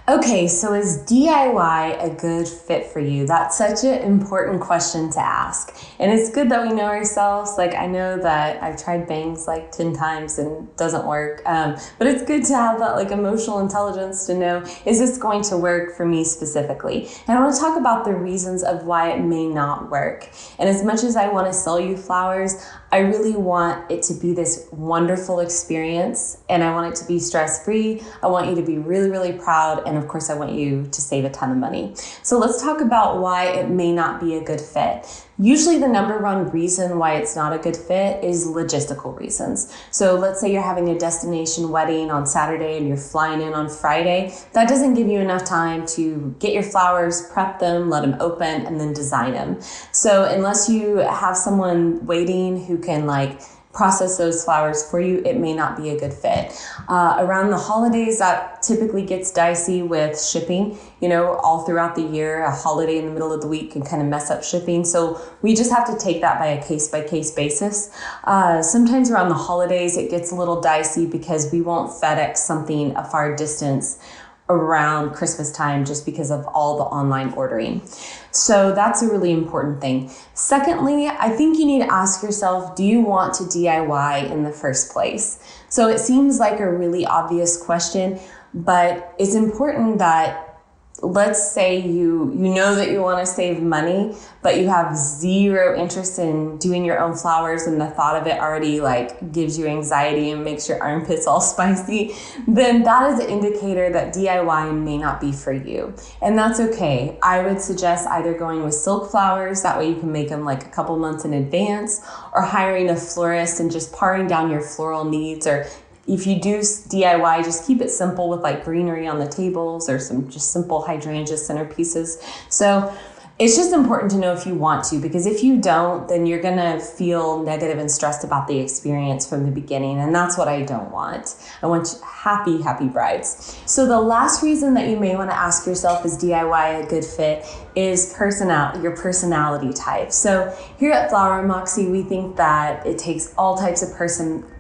Okay, so is DIY a good fit for you? That's such an important question to ask. And it's good that we know ourselves. Like, I know that I've tried bangs like 10 times and it doesn't work. But it's good to have that like emotional intelligence to know, is this going to work for me specifically? And I want to talk about the reasons of why it may not work. And as much as I want to sell you flowers, I really want it to be this wonderful experience, and I want it to be stress-free. I want you to be really, really proud. And of course, I want you to save a ton of money. So let's talk about why it may not be a good fit. Usually the number one reason why it's not a good fit is logistical reasons. So let's say you're having a destination wedding on Saturday and you're flying in on Friday. That doesn't give you enough time to get your flowers, prep them, let them open, and then design them. So unless you have someone waiting who can like process those flowers for you, it may not be a good fit. Around the holidays, that typically gets dicey with shipping. You know, all throughout the year, a holiday in the middle of the week can kind of mess up shipping. So we just have to take that by a case-by-case basis. Sometimes around the holidays, it gets a little dicey because we won't FedEx something a far distance around Christmas time just because of all the online ordering. So that's a really important thing. Secondly, I think you need to ask yourself, do you want to DIY in the first place? So it seems like a really obvious question, but it's important that, let's say you know that you want to save money, but you have zero interest in doing your own flowers and the thought of it already like gives you anxiety and makes your armpits all spicy, then that is an indicator that DIY may not be for you. And that's okay. I would suggest either going with silk flowers, that way you can make them like a couple months in advance, or hiring a florist and just paring down your floral needs. Or if you do DIY, just keep it simple with like greenery on the tables or some just simple hydrangea centerpieces. So it's just important to know if you want to, because if you don't, then you're gonna feel negative and stressed about the experience from the beginning. And that's what I don't want. I want happy, happy brides. So the last reason that you may wanna ask yourself, is DIY a good fit, is your personality type. So here at Flower Moxie, we think that it takes all types of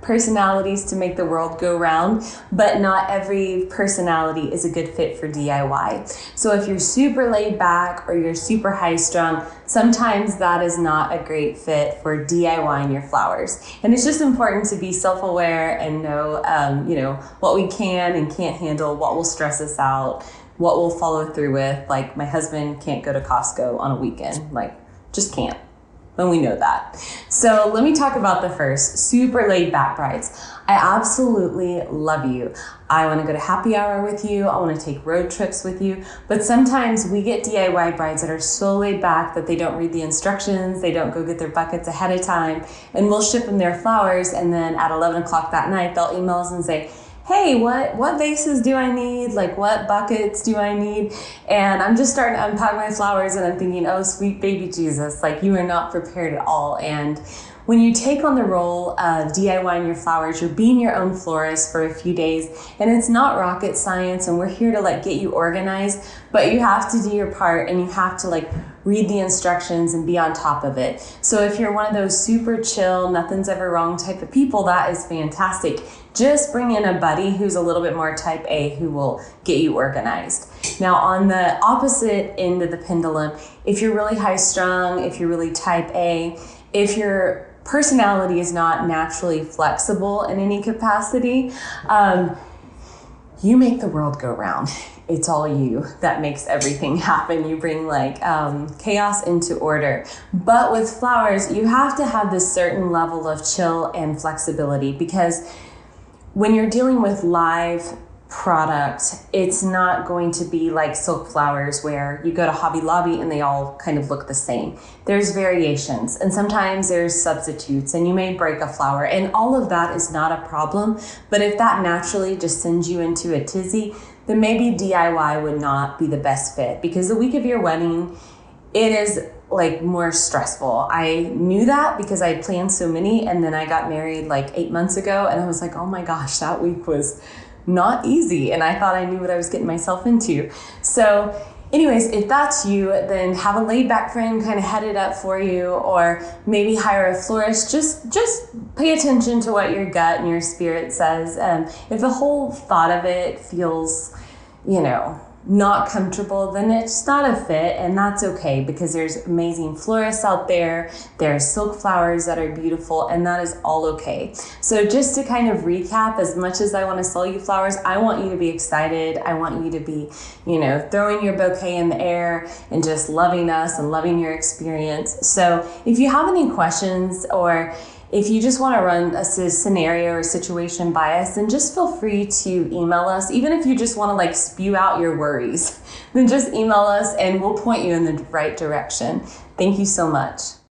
personalities to make the world go round, but not every personality is a good fit for DIY. So if you're super laid back or you're super high strung, sometimes that is not a great fit for DIYing your flowers. And it's just important to be self-aware and know, what we can and can't handle, what will stress us out, what we'll follow through with. Like, my husband can't go to Costco on a weekend, like just can't. And we know that. So let me talk about the first, super laid back brides. I absolutely love you. I want to go to happy hour with you. I want to take road trips with you. But sometimes we get DIY brides that are so laid back that they don't read the instructions. They don't go get their buckets ahead of time. And we'll ship them their flowers. And then at 11 o'clock that night, they'll email us and say, hey, what vases do I need? Like, what buckets do I need? And I'm just starting to unpack my flowers and I'm thinking, oh, sweet baby Jesus, like, you are not prepared at all. And when you take on the role of DIYing your flowers, you're being your own florist for a few days, and it's not rocket science, and we're here to like get you organized, but you have to do your part and you have to like read the instructions and be on top of it. So if you're one of those super chill, nothing's ever wrong type of people, that is fantastic. Just bring in a buddy who's a little bit more type A who will get you organized. Now, on the opposite end of the pendulum, if you're really high strung, if you're really type A, if your personality is not naturally flexible in any capacity, you make the world go round. It's all you that makes everything happen. You bring like chaos into order. But with flowers, you have to have this certain level of chill and flexibility, because when you're dealing with live product, it's not going to be like silk flowers where you go to Hobby Lobby and they all kind of look the same. There's variations, and sometimes there's substitutes, and you may break a flower, and all of that is not a problem. But if that naturally just sends you into a tizzy, then maybe DIY would not be the best fit, because the week of your wedding, it is like more stressful. I knew that because I planned so many, and then I got married like 8 months ago, and I was like, oh my gosh, that week was not easy. And I thought I knew what I was getting myself into. So anyways, if that's you, then have a laid back friend kind of head it up for you, or maybe hire a florist. Just pay attention to what your gut and your spirit says. If the whole thought of it feels, not comfortable, then it's not a fit, and that's okay, because there's amazing florists out there, there's silk flowers that are beautiful, and that is all okay. So just to kind of recap, as much as I want to sell you flowers, I want you to be excited. I want you to be, throwing your bouquet in the air and just loving us and loving your experience. So if you have any questions, or if you just want to run a scenario or situation by us, then just feel free to email us. Even if you just want to spew out your worries, then just email us and we'll point you in the right direction. Thank you so much.